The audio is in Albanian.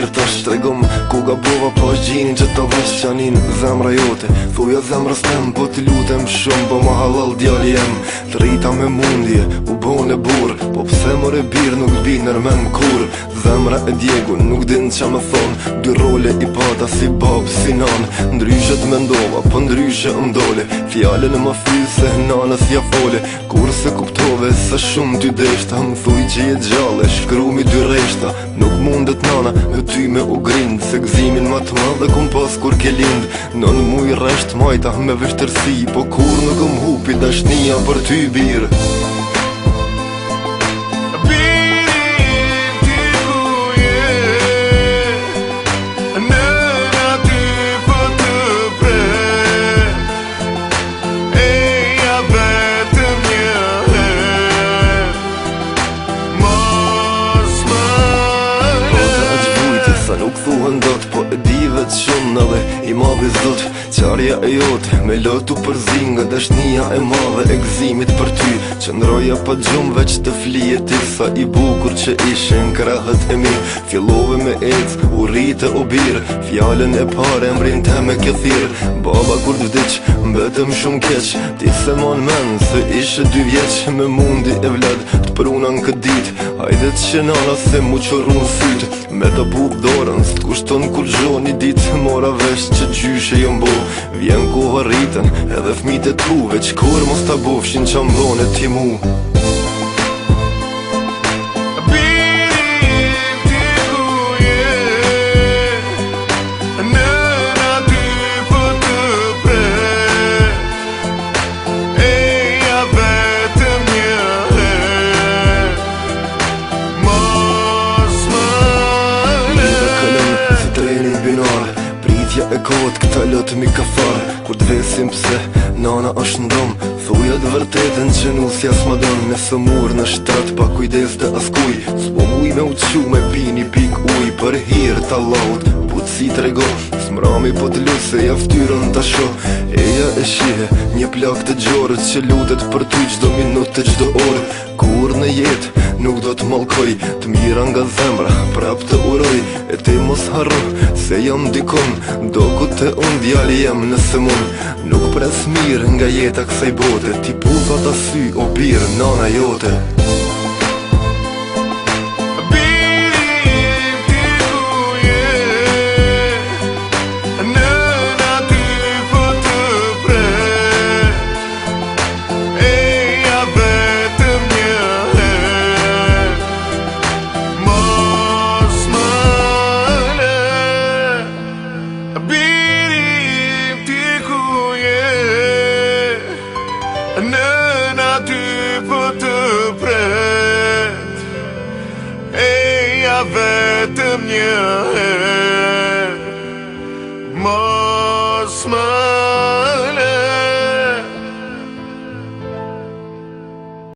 mirë tash tregom ku gabova, po është gjinin që të vesh qanin zemra jote. Thuja zemrës tem, po t'i lutem shumë, po ma halal djali jem. Të rrita me mundje, u bone bur, po pse more birë nuk biner me m'kur. Zemra e djegun, nuk din qa me thon, dy role i pata si bab, si nan. Ndryshe t'mendova, po ndryshe m'dole, fjallën e ma fyll se nanës ja fole. Kur se kuptove se shumë ty deshta, më thuj që je gjalle, shkrumi dy reshta. Nuk mundet nana me ty me u grind, se gzimin ma t'madhe kum pas kur ke lind. Nën muj resht majta me vështërsi, po kur nuk hupi dashnia për ty birë. Nuk thuhen dot, po e di vet shumë edhe i madhi zot. Qarja e jote me lotu për zinga, dashnia e madhe e gzimit për ty. Qëndroja pa gjumë veç të flije ti, sa i bukur që ishe në krahët e mi. Fillove me ec, u rrite o birë, fjallën e pare mbrin te me këthirë. Baba kur t'vdiq, mbetëm shumë keq, ti se mon men se ishe 2 vjeq. Me mundi e vlad, t'prunan këtë dit, hajde t'qenana se mu qërru në syt. Me të pup dorën, s'të kushton kur gjo një dit, mora vesh që gjyshe jom bo. Vjen koha rritën, edhe fmit e tu, veç kur mos t'a bofshin që mbone ti mu. Pritja e kohët këta lotë mi ka farë, kur t'vesim pse nana është ndom. Thuja të vërtetën që nusja s'ma don, me së murë në shtrat pa kujdes të askuj. S'po muj me uqu me pi një pik uj, për hirë t'Allahut putësi t'rego. S'mrami po t'lut se ja ftyrën t'a sho, eja e shihe një plak të gjorët që lutet për ty qdo minut të qdo orë. Kur në jetë nuk do t'mallkoj, t'mira nga zemra prap të uroj. E ti mos harro se jam dikon, do ku te unë djali jem nëse mun. Nuk pres mirë nga jeta kësaj bote, ti puva ta sy o birë nana jote. Nëna ty po të pret, eja vetëm një herë, mos më